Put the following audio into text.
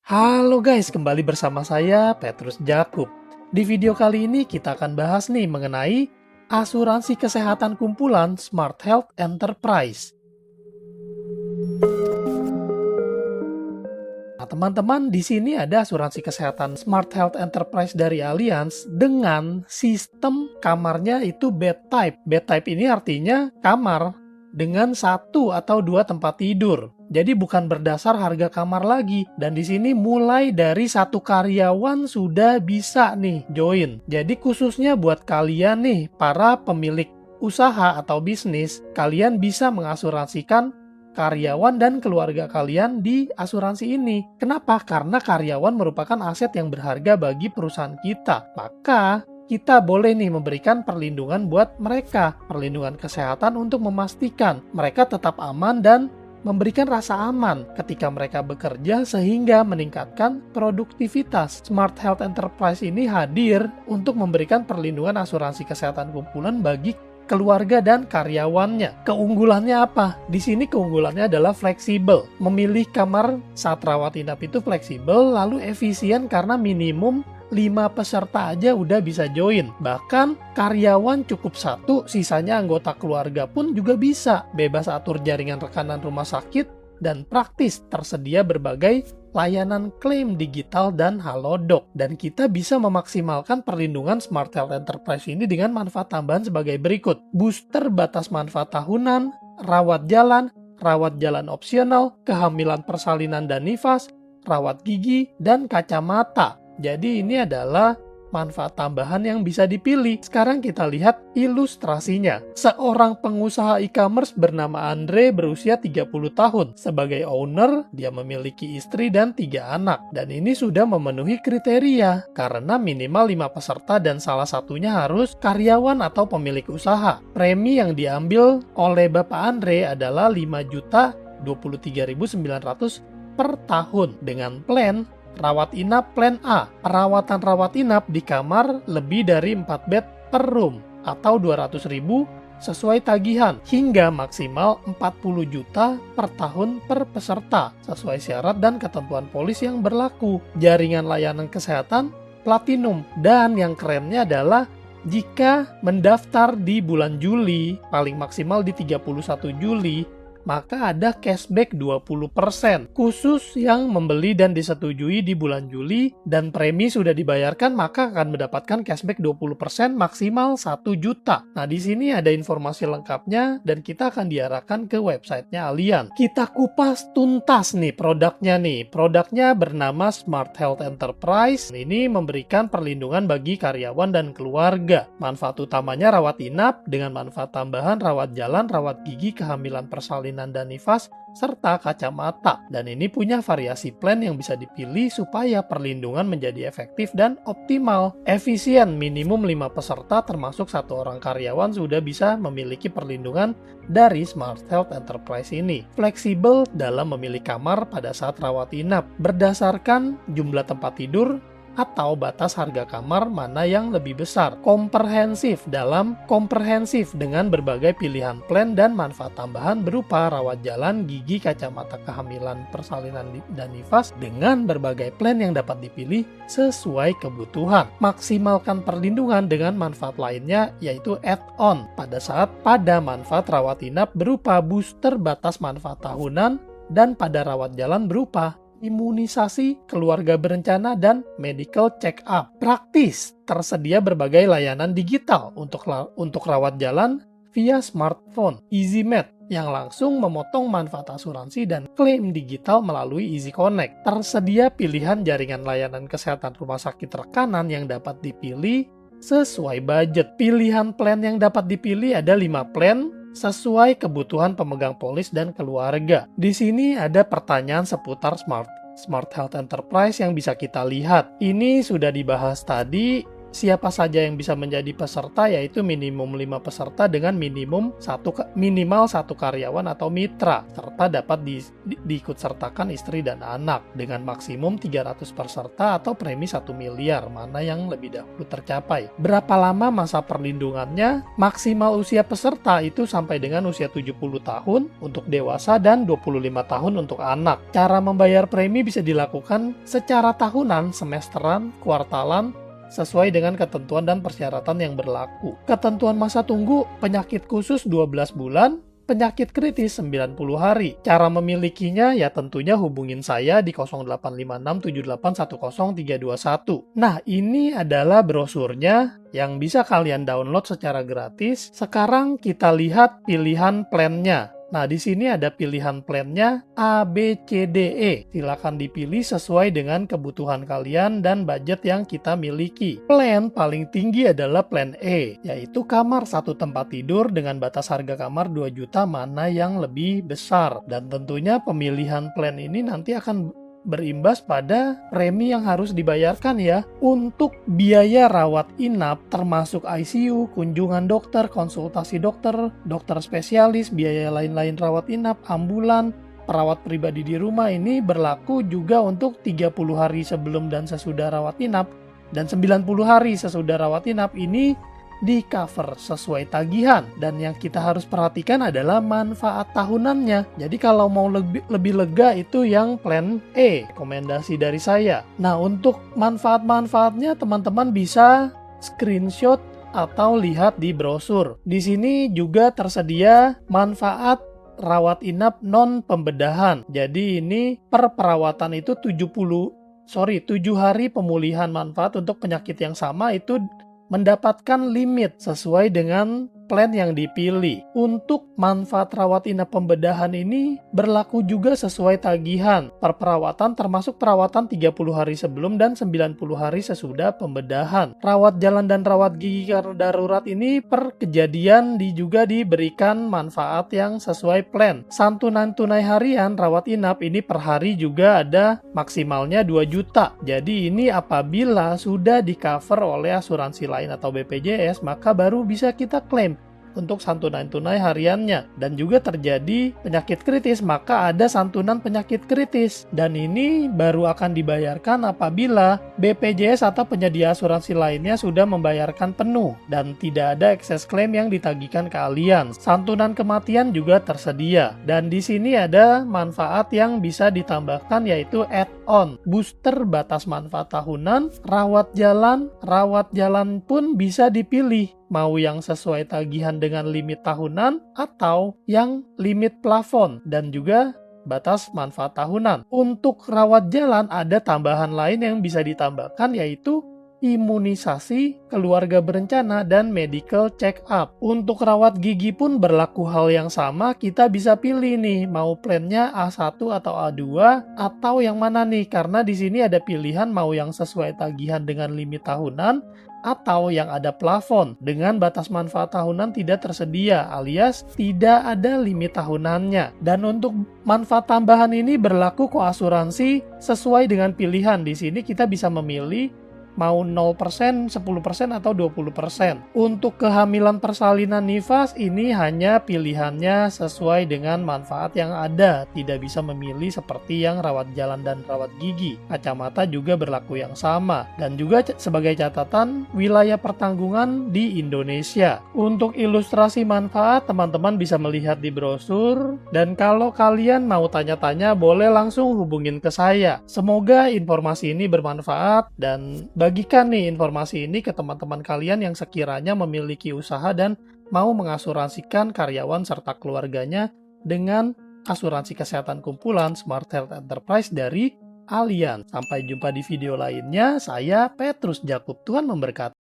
Halo guys, kembali bersama saya Petrus Jakub. Di video kali ini kita akan bahas nih mengenai asuransi kesehatan kumpulan Smart Health Enterprise. Nah, teman-teman, di sini ada asuransi kesehatan Smart Health Enterprise dari Allianz dengan sistem kamarnya itu bed type. Bed type ini artinya kamar dengan 1 atau 2 tempat tidur. Jadi bukan berdasar harga kamar lagi. Dan di sini mulai dari 1 karyawan sudah bisa nih join. Jadi khususnya buat kalian nih, para pemilik usaha atau bisnis, kalian bisa mengasuransikan karyawan dan keluarga kalian di asuransi ini. Kenapa? Karena karyawan merupakan aset yang berharga bagi perusahaan kita. Maka kita boleh nih memberikan perlindungan buat mereka. Perlindungan kesehatan untuk memastikan mereka tetap aman dan memberikan rasa aman ketika mereka bekerja sehingga meningkatkan produktivitas. Smart Health Enterprise ini hadir untuk memberikan perlindungan asuransi kesehatan kumpulan bagi keluarga dan karyawannya. Keunggulannya apa? Di sini keunggulannya adalah fleksibel. Memilih kamar saat rawat inap itu fleksibel, lalu efisien karena minimum 5 peserta aja udah bisa join. Bahkan karyawan cukup 1, sisanya anggota keluarga pun juga bisa. Bebas atur jaringan rekanan rumah sakit dan praktis, tersedia berbagai layanan klaim digital dan halodoc. Dan kita bisa memaksimalkan perlindungan Smart Health Enterprise ini dengan manfaat tambahan sebagai berikut. Booster batas manfaat tahunan, rawat jalan opsional, kehamilan persalinan dan nifas, rawat gigi, dan kacamata. Jadi ini adalah manfaat tambahan yang bisa dipilih. Sekarang kita lihat ilustrasinya. Seorang pengusaha e-commerce bernama Andre berusia 30 tahun. Sebagai owner, dia memiliki istri dan 3 anak. Dan ini sudah memenuhi kriteria karena minimal 5 peserta dan salah satunya harus karyawan atau pemilik usaha. Premi yang diambil oleh Bapak Andre adalah 5.023.900 per tahun dengan plan rawat inap plan A. Perawatan rawat inap di kamar lebih dari 4 bed per room atau 200.000 sesuai tagihan hingga maksimal 40 juta per tahun per peserta sesuai syarat dan ketentuan polis yang berlaku. Jaringan layanan kesehatan platinum, dan yang kerennya adalah jika mendaftar di bulan Juli, paling maksimal di 31 Juli, maka ada cashback 20%. Khusus yang membeli dan disetujui di bulan Juli dan premi sudah dibayarkan, maka akan mendapatkan cashback 20% maksimal 1 juta. Nah, di sini ada informasi lengkapnya dan kita akan diarahkan ke websitenya Allianz. Kita kupas tuntas nih produknya nih. Produknya bernama Smart Health Enterprise. Ini memberikan perlindungan bagi karyawan dan keluarga. Manfaat utamanya rawat inap dengan manfaat tambahan rawat jalan, rawat gigi, kehamilan persalinan dan nifas, serta kacamata. Dan ini punya variasi plan yang bisa dipilih supaya perlindungan menjadi efektif dan optimal. Efisien, minimum 5 peserta termasuk 1 orang karyawan sudah bisa memiliki perlindungan dari Smart Health Enterprise ini. Fleksibel dalam memilih kamar pada saat rawat inap berdasarkan jumlah tempat tidur atau batas harga kamar mana yang lebih besar. Komprehensif dengan berbagai pilihan plan dan manfaat tambahan berupa rawat jalan, gigi, kacamata, kehamilan, persalinan, dan nifas dengan berbagai plan yang dapat dipilih sesuai kebutuhan. Maksimalkan perlindungan dengan manfaat lainnya yaitu add-on pada manfaat rawat inap berupa booster batas manfaat tahunan dan pada rawat jalan berupa imunisasi, keluarga berencana, dan medical check-up. Praktis, tersedia berbagai layanan digital untuk rawat jalan via smartphone, EasyMed, yang langsung memotong manfaat asuransi dan klaim digital melalui Easy Connect. Tersedia pilihan jaringan layanan kesehatan rumah sakit rekanan yang dapat dipilih sesuai budget. Pilihan plan yang dapat dipilih ada 5 plan sesuai kebutuhan pemegang polis dan keluarga. Di sini ada pertanyaan seputar Smart Health Enterprise yang bisa kita lihat. Ini sudah dibahas tadi siapa saja yang bisa menjadi peserta, yaitu minimum 5 peserta dengan minimal satu karyawan atau mitra, serta dapat diikutsertakan istri dan anak dengan maksimum 300 peserta atau premi 1 miliar, mana yang lebih dahulu tercapai. Berapa lama masa perlindungannya? Maksimal usia peserta itu sampai dengan usia 70 tahun untuk dewasa dan 25 tahun untuk anak. Cara membayar premi bisa dilakukan secara tahunan, semesteran, kuartalan, sesuai dengan ketentuan dan persyaratan yang berlaku. Ketentuan masa tunggu: penyakit khusus 12 bulan, penyakit kritis 90 hari. Cara memilikinya ya tentunya hubungin saya di 0856781031. Nah, ini adalah brosurnya yang bisa kalian download secara gratis. Sekarang kita lihat pilihan plannya. Nah, di sini ada pilihan plannya A, B, C, D, E. Silakan dipilih sesuai dengan kebutuhan kalian dan budget yang kita miliki. Plan paling tinggi adalah plan E, yaitu kamar 1 tempat tidur dengan batas harga kamar 2 juta, mana yang lebih besar. Dan tentunya pemilihan plan ini nanti akan berimbas pada premi yang harus dibayarkan ya. Untuk biaya rawat inap termasuk ICU, kunjungan dokter, konsultasi dokter, dokter spesialis, biaya lain-lain rawat inap, ambulan, perawat pribadi di rumah, ini berlaku juga untuk 30 hari sebelum dan sesudah rawat inap, dan 90 hari sesudah rawat inap ini di cover sesuai tagihan. Dan yang kita harus perhatikan adalah manfaat tahunannya. Jadi kalau mau lebih lega itu yang plan E, rekomendasi dari saya. Nah, untuk manfaat-manfaatnya teman-teman bisa screenshot atau lihat di brosur. Di sini juga tersedia manfaat rawat inap non pembedahan. Jadi ini per perawatan itu 7 hari pemulihan manfaat untuk penyakit yang sama itu mendapatkan limit sesuai dengan plan yang dipilih. Untuk manfaat rawat inap pembedahan ini berlaku juga sesuai tagihan per perawatan, termasuk perawatan 30 hari sebelum dan 90 hari sesudah pembedahan. Rawat jalan dan rawat gigi karena darurat ini per kejadian juga diberikan manfaat yang sesuai plan. Santunan tunai harian rawat inap ini per hari juga ada maksimalnya 2 juta. Jadi ini apabila sudah di cover oleh asuransi lain atau BPJS, maka baru bisa kita klaim untuk santunan tunai hariannya. Dan juga terjadi penyakit kritis, maka ada santunan penyakit kritis, dan ini baru akan dibayarkan apabila BPJS atau penyedia asuransi lainnya sudah membayarkan penuh dan tidak ada excess claim yang ditagihkan ke kalian. Santunan kematian juga tersedia, dan di sini ada manfaat yang bisa ditambahkan, yaitu add-on booster batas manfaat tahunan, rawat jalan pun bisa dipilih, mau yang sesuai tagihan dengan limit tahunan atau yang limit plafon dan juga batas manfaat tahunan. Untuk rawat jalan ada tambahan lain yang bisa ditambahkan, yaitu imunisasi, keluarga berencana, dan medical check up. Untuk rawat gigi pun berlaku hal yang sama, kita bisa pilih nih mau plannya A1 atau A2 atau yang mana nih, karena di sini ada pilihan mau yang sesuai tagihan dengan limit tahunan atau yang ada plafon dengan batas manfaat tahunan tidak tersedia, alias tidak ada limit tahunannya. Dan untuk manfaat tambahan ini berlaku koasuransi sesuai dengan pilihan. Di sini kita bisa memilih mau 0%, 10%, atau 20%. Untuk kehamilan persalinan nifas ini hanya pilihannya sesuai dengan manfaat yang ada, tidak bisa memilih seperti yang rawat jalan dan rawat gigi. Kacamata juga berlaku yang sama, dan juga sebagai catatan wilayah pertanggungan di Indonesia. Untuk ilustrasi manfaat teman-teman bisa melihat di brosur, dan kalau kalian mau tanya-tanya boleh langsung hubungin ke saya. Semoga informasi ini bermanfaat, dan bagikan nih informasi ini ke teman-teman kalian yang sekiranya memiliki usaha dan mau mengasuransikan karyawan serta keluarganya dengan asuransi kesehatan kumpulan Smart Health Enterprise dari Allianz. Sampai jumpa di video lainnya. Saya Petrus Jakub. Tuhan memberkati.